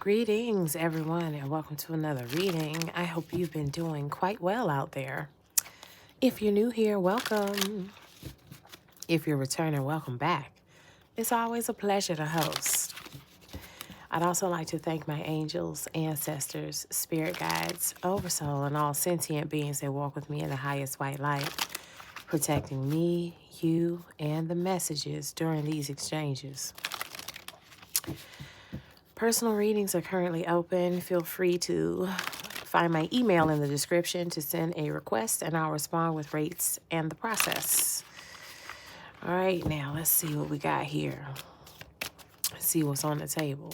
Greetings, everyone, and welcome to another reading. I hope you've been doing quite well out there. If you're new here, welcome. If you're returning, welcome back. It's always a pleasure to host. I'd also like to thank my angels, ancestors, spirit guides, oversoul, and all sentient beings that walk with me in the highest white light, protecting me, you, and the messages during these exchanges. Personal readings are currently open. Feel free to find my email in the description to send a request, and I'll respond with rates and the process. All right, now let's see what we got here. Let's see what's on the table.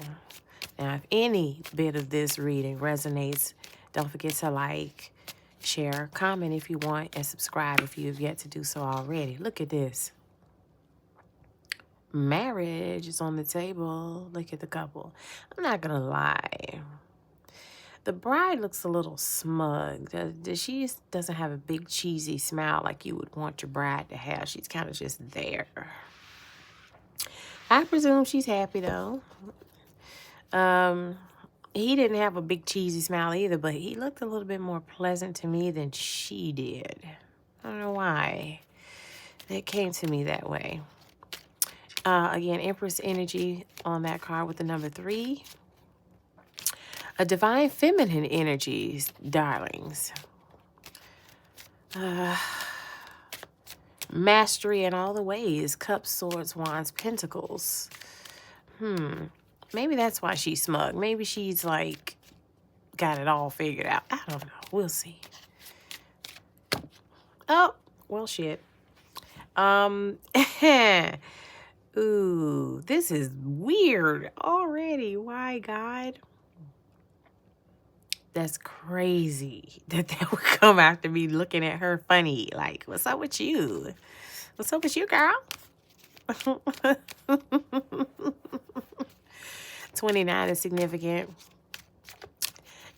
Now, if any bit of this reading resonates, don't forget to like, share, comment if you want, and subscribe if you have yet to do so already. Look at this. Marriage is on the table. Look at the couple. I'm not gonna lie. The bride looks a little smug. She doesn't have a big cheesy smile like you would want your bride to have. She's kind of just there. I presume she's happy though. He didn't have a big cheesy smile either, but he looked a little bit more pleasant to me than she did. I don't know why. It came to me that way. Again, Empress energy on that card with the number 3. A divine feminine energies, darlings. Mastery in all the ways. Cups, swords, wands, pentacles. Maybe that's why she's smug. Maybe she's like got it all figured out. I don't know. We'll see. Oh, well, shit. Ooh, this is weird already. Why, God? That's crazy that would come after me looking at her funny. Like, what's up with you? What's up with you, girl? 29 is significant.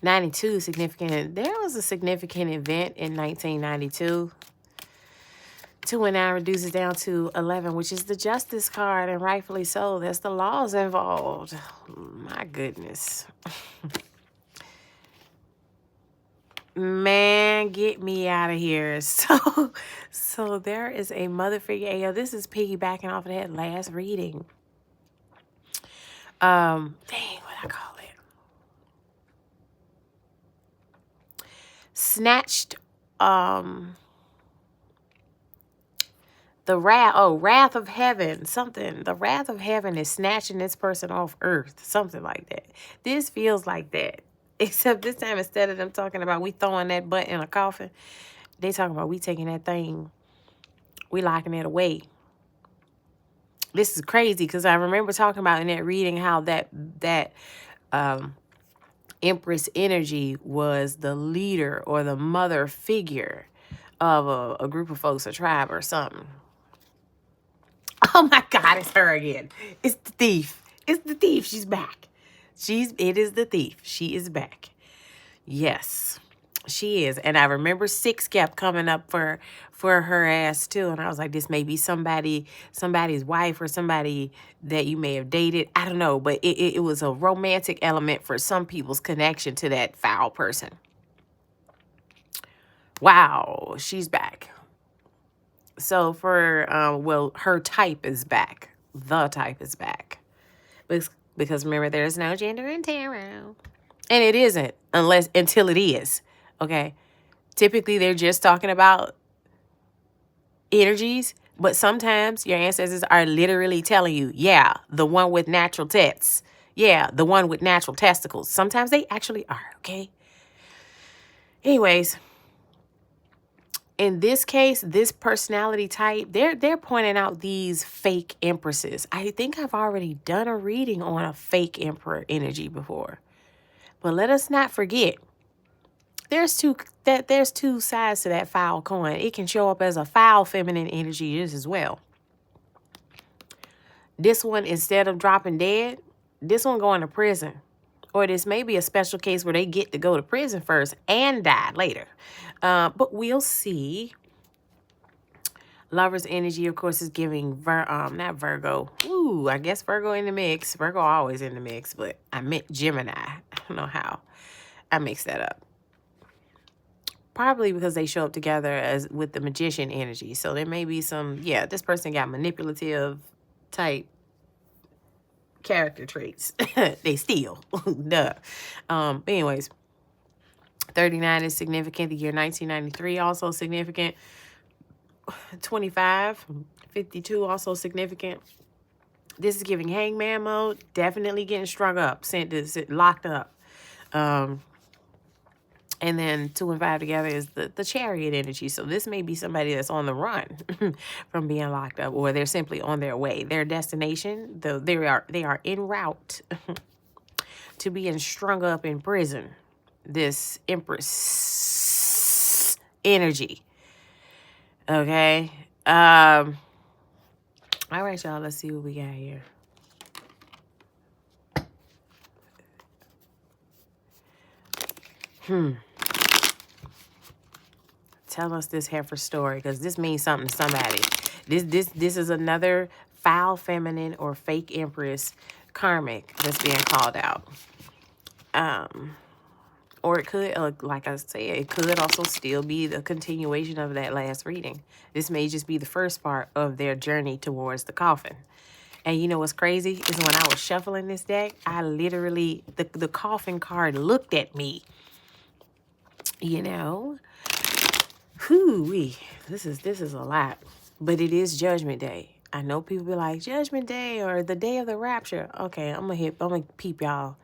92 is significant. There was a significant event in 1992. 2 and 9 reduces down to 11, which is the Justice card, and rightfully so. There's the laws involved. My goodness. Man, get me out of here. So there is a mother figure. Hey, yo, this is piggybacking off of that last reading. Dang, what I call it? Snatched, the wrath of heaven, something. The wrath of heaven is snatching this person off earth, something like that. This feels like that. Except this time, instead of them talking about we throwing that butt in a coffin, they talking about we taking that thing, we locking it away. This is crazy because I remember talking about in that reading how that Empress energy was the leader or the mother figure of a group of folks, a tribe or something. Oh my God, it's her again. It's the thief. It's the thief. She's back. It is the thief. She is back. Yes, she is. And I remember 6 kept coming up for her ass too. And I was like, this may be somebody's wife or somebody that you may have dated. I don't know. But it was a romantic element for some people's connection to that foul person. Wow, she's back. So for, her type is back. The type is back. Because remember, there's no gender in tarot. And it isn't until it is. Okay? Typically, they're just talking about energies. But sometimes your ancestors are literally telling you, yeah, the one with natural tits. Yeah, the one with natural testicles. Sometimes they actually are. Okay? Anyways. In this case, this personality type, they're pointing out these fake empresses. I think I've already done a reading on a fake emperor energy before. But let us not forget, there's two sides to that foul coin. It can show up as a foul feminine energy just as well. This one, instead of dropping dead, this one going to prison. Or this may be a special case where they get to go to prison first and die later. But we'll see. Lover's energy, of course, is giving not Virgo. Ooh, I guess Virgo in the mix. Virgo always in the mix, but I meant Gemini. I don't know how I mixed that up. Probably because they show up together as with the magician energy. So there may be some, yeah, this person got manipulative type character traits. They steal. Duh. But anyways, 39 is significant. The year 1993 also significant. 25, 52 also significant. This is giving hangman mode. Definitely getting strung up, sent to locked up. And then 2 and 5 together is the chariot energy. So this may be somebody that's on the run from being locked up, or they're simply on their way. Their destination, they are en route to being strung up in prison. This Empress energy. Okay. All right, y'all. Let's see what we got here. Tell us this Heifer story, because this means something to somebody. This is another foul feminine or fake empress karmic that's being called out. Or it could, like I said, it could also still be the continuation of that last reading. This may just be the first part of their journey towards the coffin. And you know what's crazy is when I was shuffling this deck, I literally, the coffin card looked at me. You know? Whoo-wee. This is a lot. But it is Judgment Day. I know people be like, Judgment Day or the day of the rapture. Okay, I'm gonna peep y'all.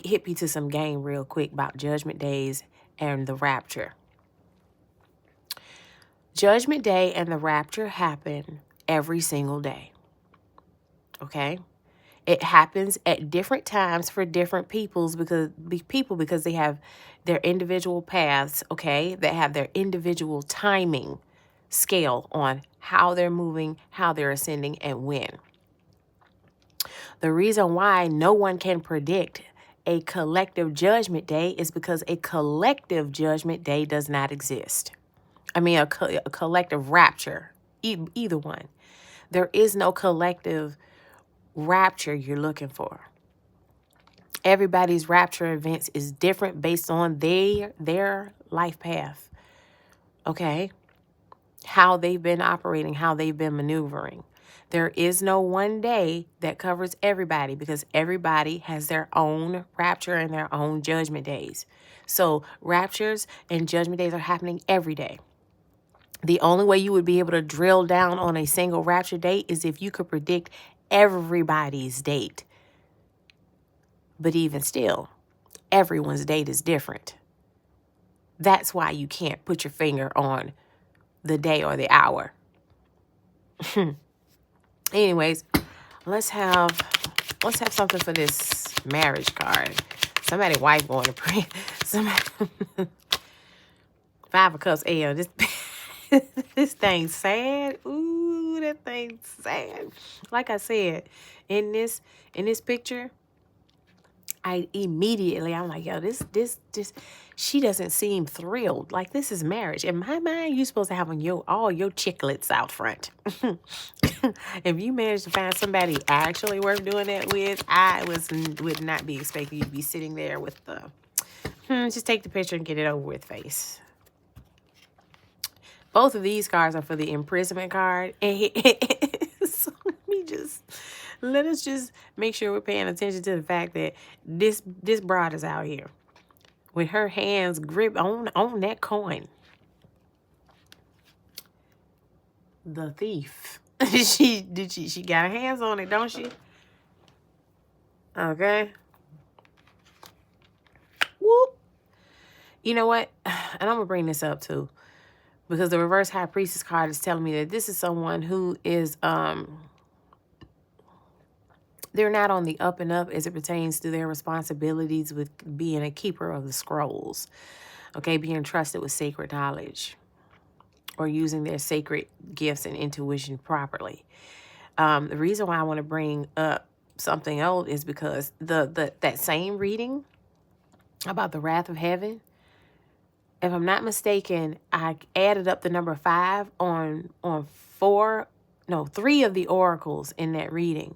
Hit me to some game real quick about Judgment Days and the rapture. Judgment Day and the rapture happen every single day. Okay? It happens at different times for different peoples because they have their individual paths, okay, that have their individual timing scale on how they're moving, how they're ascending, and when. The reason why no one can predict a collective judgment day is because a collective judgment day does not exist. I mean, a collective rapture, either one. There is no collective rapture you're looking for. Everybody's rapture events is different based on their life path. Okay? How they've been operating, how they've been maneuvering. There is no one day that covers everybody because everybody has their own rapture and their own judgment days. So raptures and judgment days are happening every day. The only way you would be able to drill down on a single rapture date is if you could predict everybody's date. But even still, everyone's date is different. That's why you can't put your finger on the day or the hour. Anyways, let's have something for this marriage card. Somebody's wife going to pray. Somebody 5 of Cups. This thing's sad. Ooh, that thing's sad. Like I said, in this picture, I'm like, yo, this, she doesn't seem thrilled. Like, this is marriage. In my mind, you're supposed to have all your chiclets out front. If you manage to find somebody actually worth doing that with, I would not be expecting you to be sitting there with the, just take the picture and get it over with face. Both of these cards are for the imprisonment card. So let us just make sure we're paying attention to the fact that this broad is out here with her hands gripped on that coin. The thief. She got her hands on it, don't she? Okay. Whoop. You know what? And I'm gonna bring this up too, because the reverse high priestess card is telling me that this is someone who is they're not on the up and up as it pertains to their responsibilities with being a keeper of the scrolls. Okay, being trusted with sacred knowledge or using their sacred gifts and intuition properly. The reason why I want to bring up something else is because that same reading about the wrath of heaven, if I'm not mistaken, I added up the number 5 on 3 of the oracles in that reading.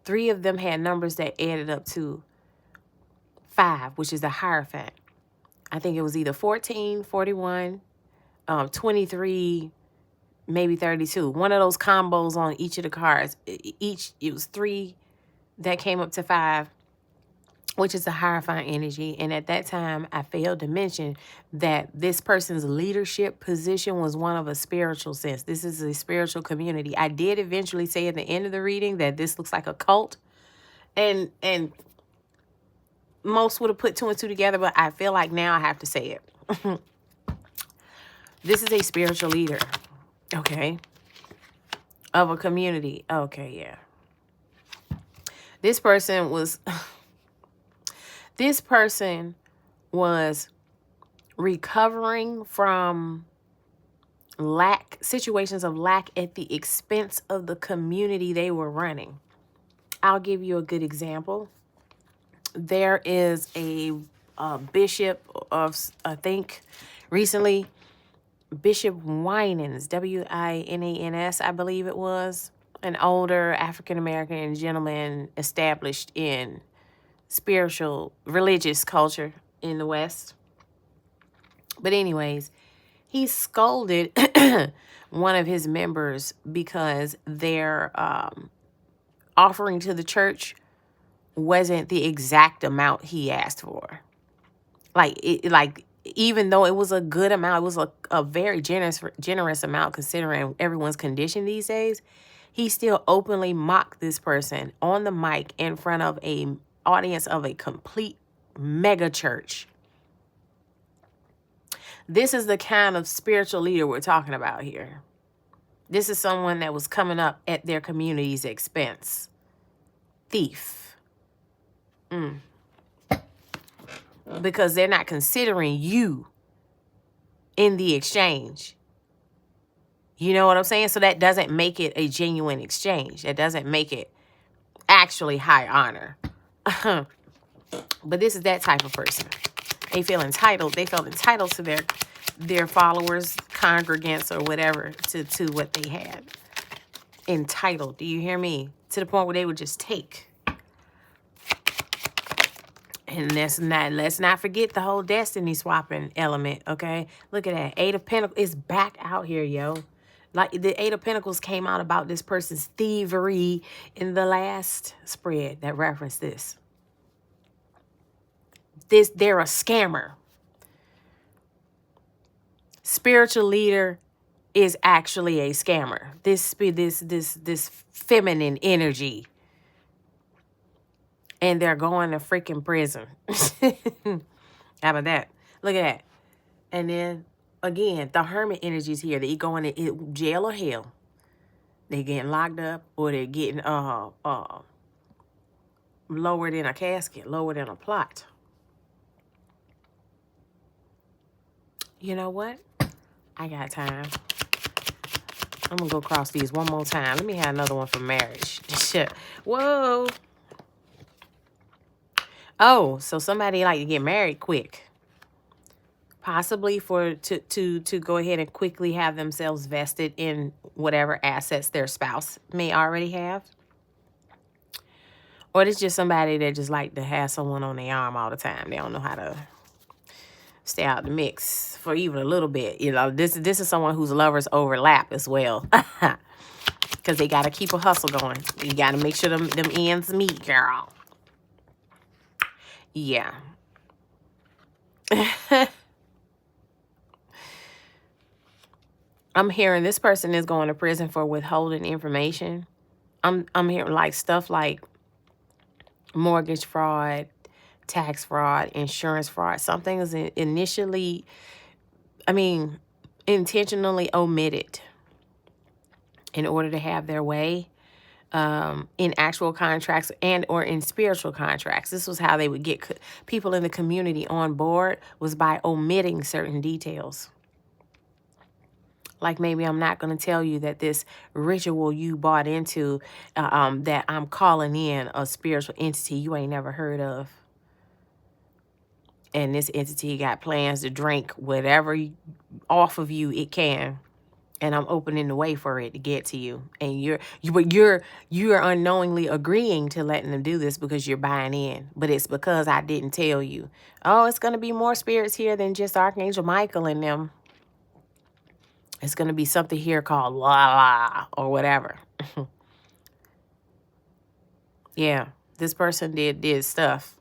3 of them had numbers that added up to 5, which is the Hierophant. I think it was either 14, 41, 23, maybe 32. One of those combos on each of the cards. It was 3 that came up to 5, which is the Hierophant energy. And at that time, I failed to mention that this person's leadership position was one of a spiritual sense. This is a spiritual community. I did eventually say at the end of the reading that this looks like a cult. And most would have put 2 and 2 together, but I feel like now I have to say it. This is a spiritual leader, okay, of a community. Okay, yeah. This person was recovering from situations of lack at the expense of the community they were running. I'll give you a good example. There is a bishop of, I think, recently, Bishop Winans, Winans, I believe it was, an older African-American gentleman established in spiritual, religious culture in the West. But anyways, he scolded one of his members because their offering to the church wasn't the exact amount he asked for. Even though it was a good amount, it was a very generous amount considering everyone's condition these days, he still openly mocked this person on the mic in front of an audience of a complete mega church. This is the kind of spiritual leader we're talking about here. This is someone that was coming up at their community's expense. Thief. Because they're not considering you in the exchange. You know what I'm saying? So that doesn't make it a genuine exchange. That doesn't make it actually high honor. But this is that type of person. They feel entitled. They felt entitled to their followers, congregants, or whatever, to what they had. Entitled. Do you hear me? To the point where they would just take. And let's not forget the whole destiny swapping element, okay? Look at that. 8 of Pentacles is back out here, yo. Like the 8 of Pentacles came out about this person's thievery in the last spread that referenced this. They're a scammer. Spiritual leader is actually a scammer. This feminine energy. And they're going to freaking prison. How about that? Look at that. And then, again, the hermit energies here. They going to jail or hell. They getting locked up or they're getting lowered in a casket, lowered in a plot. You know what? I got time. I'm going to go across these one more time. Let me have another one for marriage. Shit. Whoa. Oh, so somebody like to get married quick. Possibly to go ahead and quickly have themselves vested in whatever assets their spouse may already have. Or it's just somebody that just like to have someone on their arm all the time. They don't know how to stay out the mix for even a little bit. You know, this is someone whose lovers overlap as well. Because they got to keep a hustle going. You got to make sure them ends meet, girl. Yeah. I'm hearing this person is going to prison for withholding information. I'm hearing like stuff like mortgage fraud, tax fraud, insurance fraud. Something is intentionally omitted in order to have their way. In actual contracts and or in spiritual contracts. This was how they would get people in the community on board, was by omitting certain details. Like maybe I'm not going to tell you that this ritual you bought into, that I'm calling in a spiritual entity you ain't never heard of. And this entity got plans to drink whatever off of you it can. And I'm opening the way for it to get to you. And you're unknowingly agreeing to letting them do this because you're buying in. But it's because I didn't tell you. Oh, it's going to be more spirits here than just Archangel Michael and them. It's going to be something here called la la or whatever. Yeah, this person did stuff.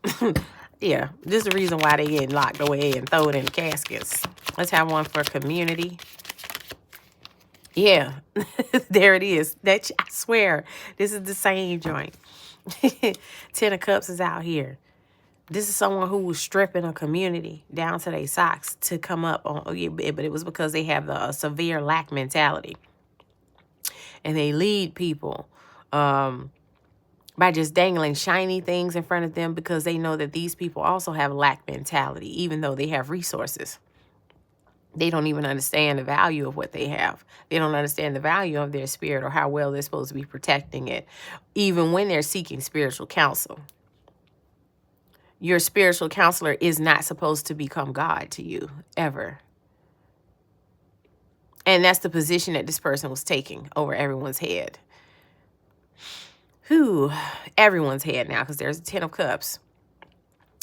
Yeah, this is the reason why they get locked away and thrown in caskets. Let's have one for community. Yeah, there it is. I swear, this is the same joint. 10 of Cups is out here. This is someone who was stripping a community down to their socks to come up on, but it was because they have the severe lack mentality. And they lead people by just dangling shiny things in front of them because they know that these people also have lack mentality, even though they have resources. They don't even understand the value of what they have. They don't understand the value of their spirit or how well they're supposed to be protecting it, even when they're seeking spiritual counsel. Your spiritual counselor is not supposed to become God to you, ever. And that's the position that this person was taking over everyone's head. Everyone's head now, because there's a 10 of Cups.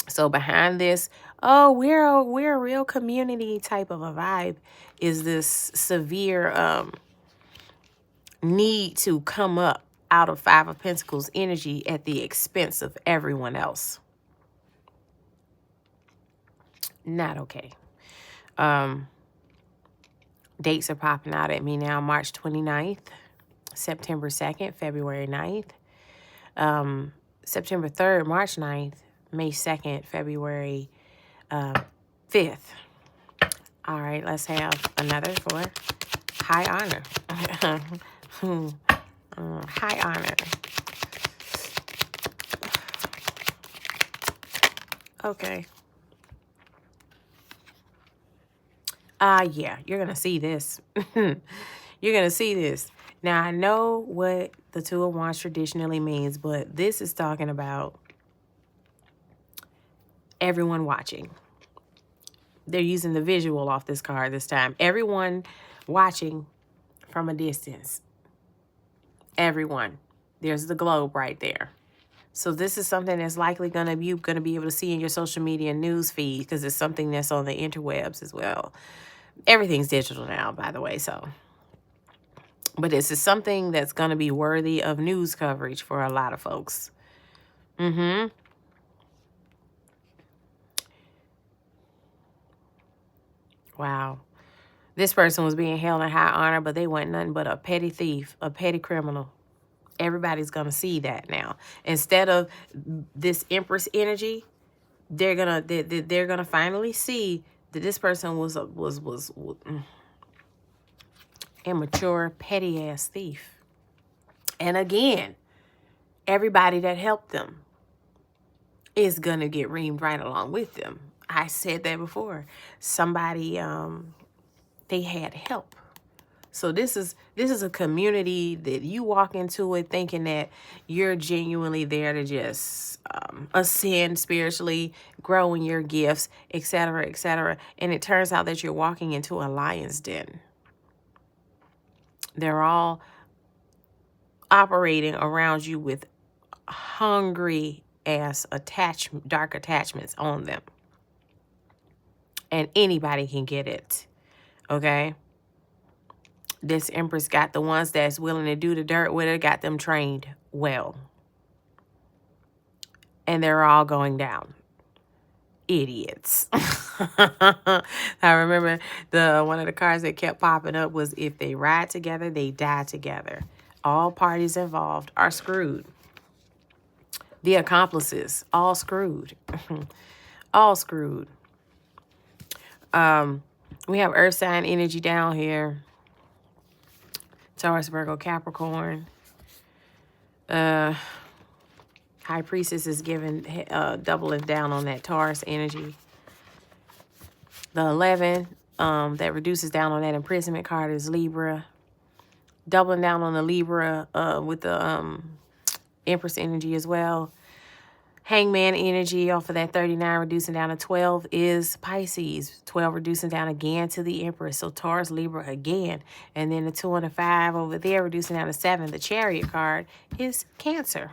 So behind this, oh, we're a real community type of a vibe, is this severe need to come up out of 5 of Pentacles energy at the expense of everyone else. Not okay. Dates are popping out at me now. March 29th, September 2nd, February 9th, September 3rd, March 9th, May 2nd, February 5th. All right, let's have another for high honor. High honor. Okay. Yeah, you're going to see this. You're going to see this. Now, I know what the 2 of Wands traditionally means, but this is talking about everyone watching. They're using the visual off this card this time. Everyone watching from a distance. Everyone. There's the globe right there. So this is something that's likely going to be able to see in your social media news feed, because it's something that's on the interwebs as well. Everything's digital now, by the way, so. But this is something that's going to be worthy of news coverage for a lot of folks. Wow. This person was being held in high honor, but they weren't nothing but a petty thief, a petty criminal. Everybody's going to see that now. Instead of this Empress energy, they're going to finally see that this person was immature, petty ass thief. And again, everybody that helped them is going to get reamed right along with them. I said that before. Somebody, they had help. So this is a community that you walk into it thinking that you're genuinely there to just ascend spiritually, grow in your gifts, etc., etc. And it turns out that you're walking into a lion's den. They're all operating around you with hungry ass dark attachments on them. And anybody can get it. Okay? This Empress got the ones that's willing to do the dirt with her, got them trained well. And they're all going down. Idiots. I remember one of the cards that kept popping up was, if they ride together, they die together. All parties involved are screwed. The accomplices, all screwed. All screwed. We have earth sign energy down here. Taurus, Virgo, Capricorn. High Priestess is giving, doubling down on that Taurus energy. The 11 that reduces down on that imprisonment card is Libra. Doubling down on the Libra with the Empress energy as well. Hangman energy off of that 39 reducing down to 12 is Pisces. 12 reducing down again to the Empress. So Taurus, Libra again. And then the 2 and the 5 over there reducing down to 7. The Chariot card is Cancer.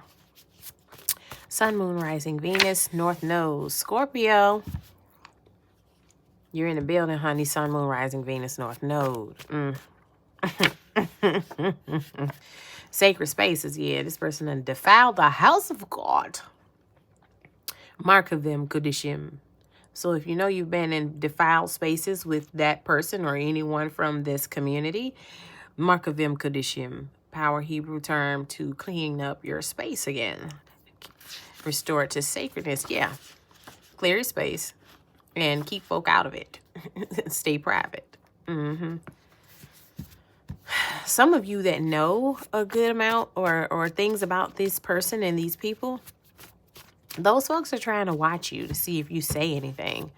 Sun, Moon, Rising, Venus, North Node. Scorpio. You're in the building, honey. Sun, Moon, Rising, Venus, North Node. Sacred spaces. Yeah, this person done defiled the house of God. Markavim Kudishim. So if you know you've been in defiled spaces with that person or anyone from this community, Markavim Kudishim. Power Hebrew term to clean up your space again. Restore it to sacredness. Yeah. Clear your space and keep folk out of it. Stay private. Some of you that know a good amount or things about this person and these people, those folks are trying to watch you to see if you say anything.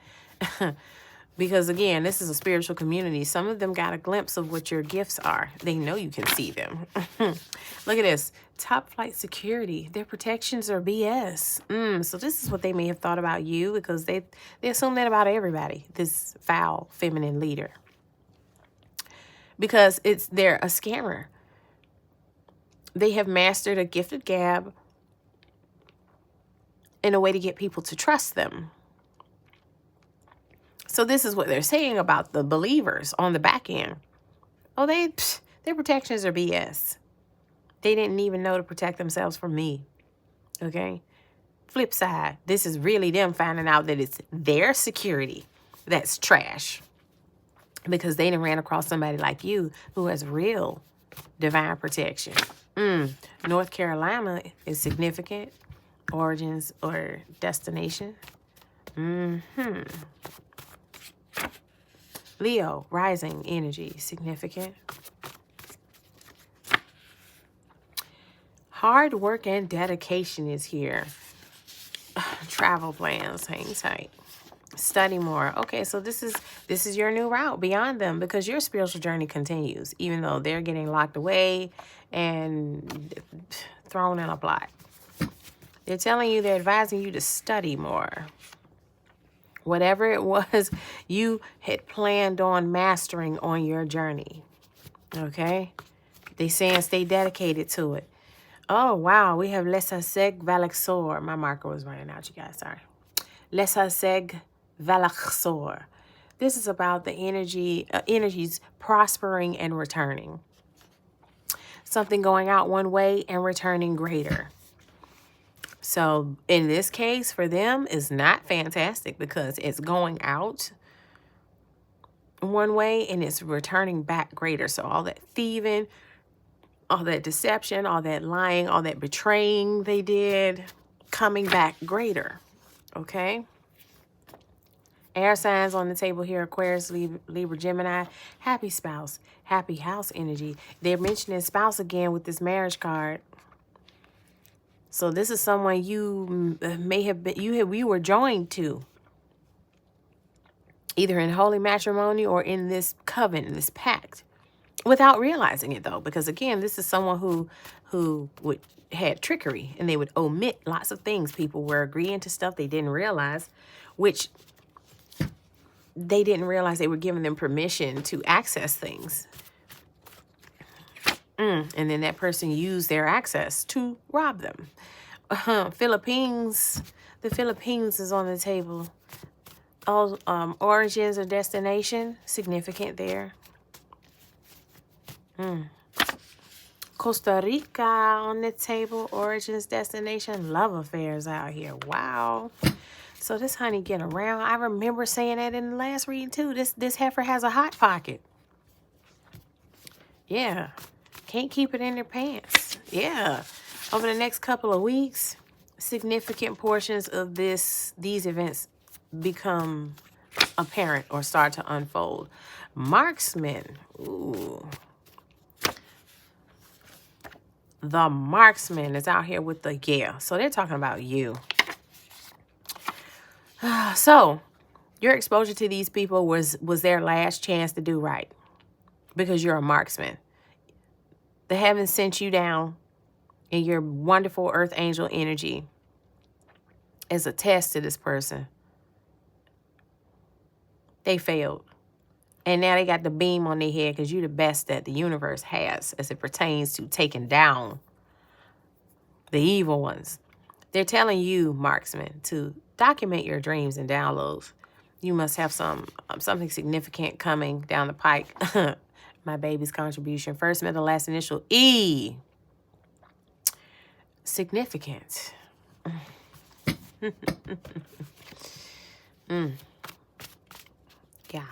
Because, again, this is a spiritual community. Some of them got a glimpse of what your gifts are. They know you can see them. Look at this. Top flight security. Their protections are BS. So this is what they may have thought about you because they assume that about everybody, this foul feminine leader. Because they're a scammer. They have mastered a gifted gab in a way to get people to trust them. So this is what they're saying about the believers on the back end. Oh, their protections are BS. They didn't even know to protect themselves from me. Okay? Flip side, this is really them finding out that it's their security that's trash. Because they done ran across somebody like you who has real divine protection. North Carolina is significant. Origins or destination. Leo, rising energy, significant. Hard work and dedication is here. Travel plans, hang tight. Study more. Okay, so this is your new route beyond them because your spiritual journey continues, even though they're getting locked away and thrown in a plot. They're telling you, they're advising you to study more. Whatever it was you had planned on mastering on your journey. Okay? They saying stay dedicated to it. Oh, wow. We have Lesaseg Valaxor. My marker was running out, you guys. Sorry. Lesaseg Valaxor. This is about the energies prospering and returning. Something going out one way and returning greater. So in this case, for them, is not fantastic because it's going out one way and it's returning back greater. So all that thieving, all that deception, all that lying, all that betraying they did, coming back greater. Okay? Air signs on the table here, Aquarius, Libra, Gemini. Happy spouse, happy house energy. They're mentioning spouse again with this marriage card. So this is someone you may have been, you were joined to. Either in holy matrimony or in this covenant, this pact. Without realizing it, though. Because, again, this is someone who had trickery. And they would omit lots of things. People were agreeing to stuff they didn't realize. Which they didn't realize they were giving them permission to access things. And then that person used their access to rob them. Philippines. The Philippines is on the table. All origins or destination. Significant there. Costa Rica on the table. Origins, destination. Love affairs out here. Wow. So this honey get around. I remember saying that in the last reading too. This heifer has a hot pocket. Yeah. Can't keep it in their pants. Yeah. Over the next couple of weeks, significant portions of these events become apparent or start to unfold. Marksmen. Ooh. The Marksman is out here with the yeah. So they're talking about you. So your exposure to these people was their last chance to do right. Because you're a marksman. The heavens sent you down in your wonderful earth angel energy as a test to this person. They failed. And now they got the beam on their head because you're the best that the universe has as it pertains to taking down the evil ones. They're telling you, Marksmen, to document your dreams and downloads. You must have something significant coming down the pike. My baby's contribution. First, middle, last initial, E. Significant. Yeah.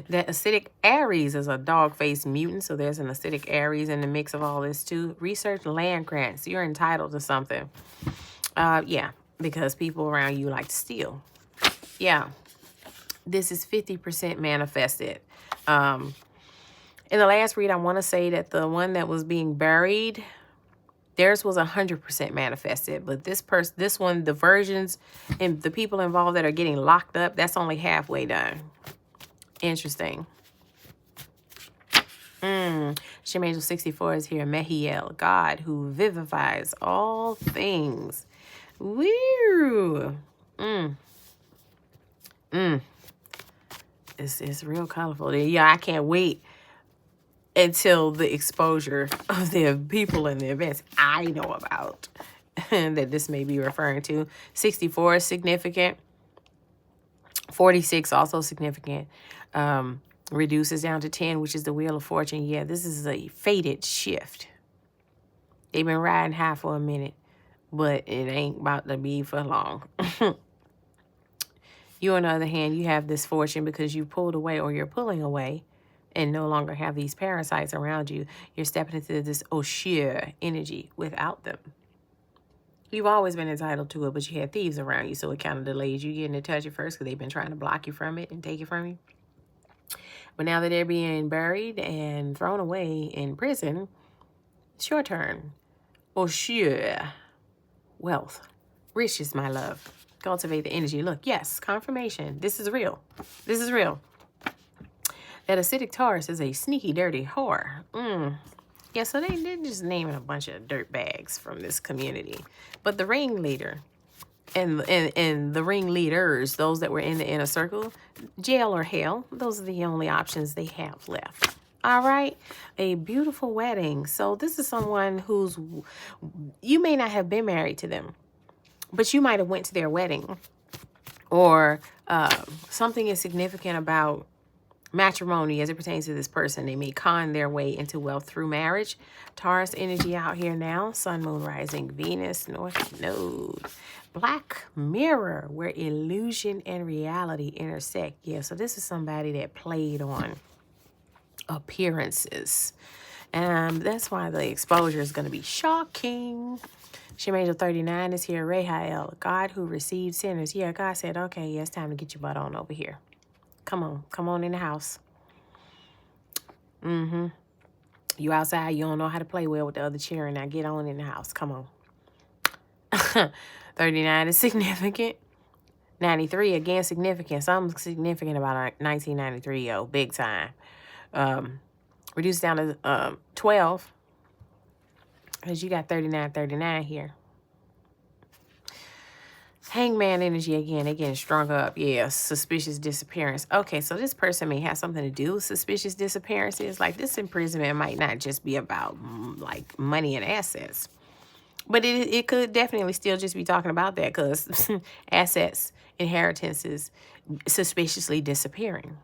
That acidic Aries is a dog-faced mutant, so there's an acidic Aries in the mix of all this too. Research land grants. You're entitled to something. Yeah, because people around you like to steal. Yeah. This is 50% manifested. In the last read, I want to say that the one that was being buried, theirs was 100% manifested. But this one, the versions and the people involved that are getting locked up, that's only halfway done. Interesting. Shem Angel 64 is here. Mehiel, God who vivifies all things. Woo! It's real colorful. Yeah, I can't wait until the exposure of the people and the events I know about that this may be referring to. 64 is significant. 46 also significant. Reduces down to 10, which is the Wheel of Fortune. Yeah, this is a fated shift. They've been riding high for a minute, but it ain't about to be for long. You, on the other hand, you have this fortune because you pulled away or you're pulling away and no longer have these parasites around you. You're stepping into this sheer energy without them. You've always been entitled to it, but you had thieves around you, so it kind of delays you getting to touch it first because they've been trying to block you from it and take it from you. But now that they're being buried and thrown away in prison, it's your turn. Sheer wealth, riches, my love. Cultivate the energy. Look, yes, confirmation. This is real. This is real. That acidic Taurus is a sneaky, dirty whore. Yeah, so they're just naming a bunch of dirt bags from this community. But the ringleader and the ringleaders, those that were in the inner circle, jail or hell, those are the only options they have left. All right, a beautiful wedding. So this is someone who's, you may not have been married to them, but you might have went to their wedding, or something is significant about matrimony as it pertains to this person. They may con their way into wealth through marriage. Taurus energy out here now. Sun, moon, rising, Venus, North Node. Black mirror, where illusion and reality intersect. Yeah, so this is somebody that played on appearances. And that's why the exposure is going to be shocking. Shem Angel 39 is here. Rehael, God who received sinners. Yeah, God said, okay, yeah, it's time to get your butt on over here. Come on in the house. You outside, you don't know how to play well with the other children. Now get on in the house. Come on. 39 is significant. 93, again, significant. Something significant about 1993, yo. Big time. Reduced down to 12. Because you got 39 here. Hangman energy again. They getting strung up. Yeah, suspicious disappearance. Okay, so this person may have something to do with suspicious disappearances. Like, this imprisonment might not just be about, like, money and assets. But it could definitely still just be talking about that, because assets, inheritances, suspiciously disappearing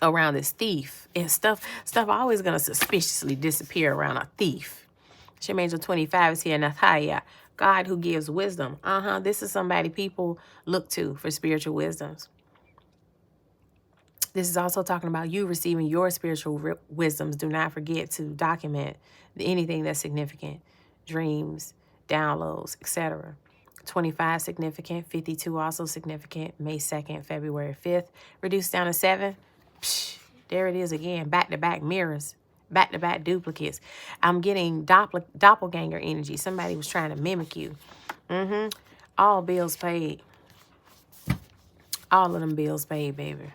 around this thief. And stuff always going to suspiciously disappear around a thief. Shem Angel 25 is here. Nathaya, God who gives wisdom. This is somebody people look to for spiritual wisdoms. This is also talking about you receiving your spiritual wisdoms. Do not forget to document anything that's significant. Dreams, downloads, etc. 25 significant. 52 also significant. May 2nd, February 5th. Reduced down to 7. Psh, there it is again. Back-to-back mirrors. Back-to-back duplicates. I'm getting doppelganger energy. Somebody was trying to mimic you. All bills paid. All of them bills paid, baby.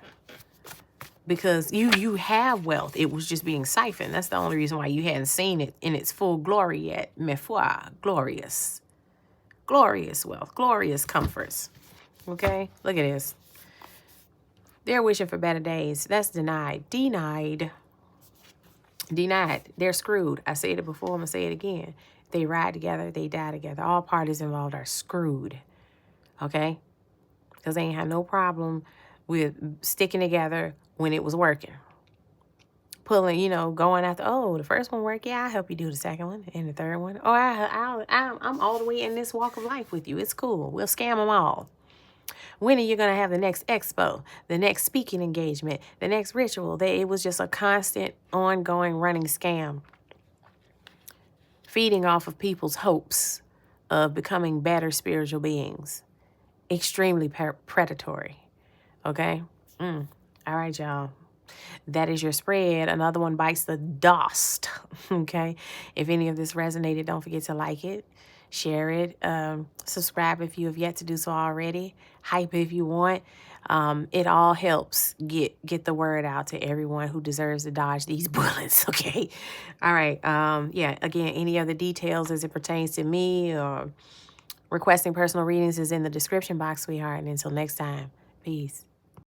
Because you have wealth. It was just being siphoned. That's the only reason why you hadn't seen it in its full glory yet. Ma foi, glorious. glorious wealth, glorious comforts. Okay, look at this. They're wishing for better days. That's denied. Denied. Denied. They're screwed. I said it before. I'm going to say it again. They ride together. They die together. All parties involved are screwed. Okay? Because they ain't had no problem with sticking together when it was working. Pulling, going after, oh, the first one worked. Yeah, I'll help you do the second one and the third one. Oh, I'm all the way in this walk of life with you. It's cool. We'll scam them all. When are you going to have the next expo, the next speaking engagement, the next ritual? It was just a constant, ongoing, running scam. Feeding off of people's hopes of becoming better spiritual beings. Extremely predatory. Okay? All right, y'all. That is your spread. Another one bites the dust. Okay? If any of this resonated, don't forget to like it. Share it. Subscribe if you have yet to do so already. Hype if you want. It all helps get the word out to everyone who deserves to dodge these bullets. Okay. All right. Yeah. Again, any other details as it pertains to me or requesting personal readings is in the description box, sweetheart. And until next time, peace.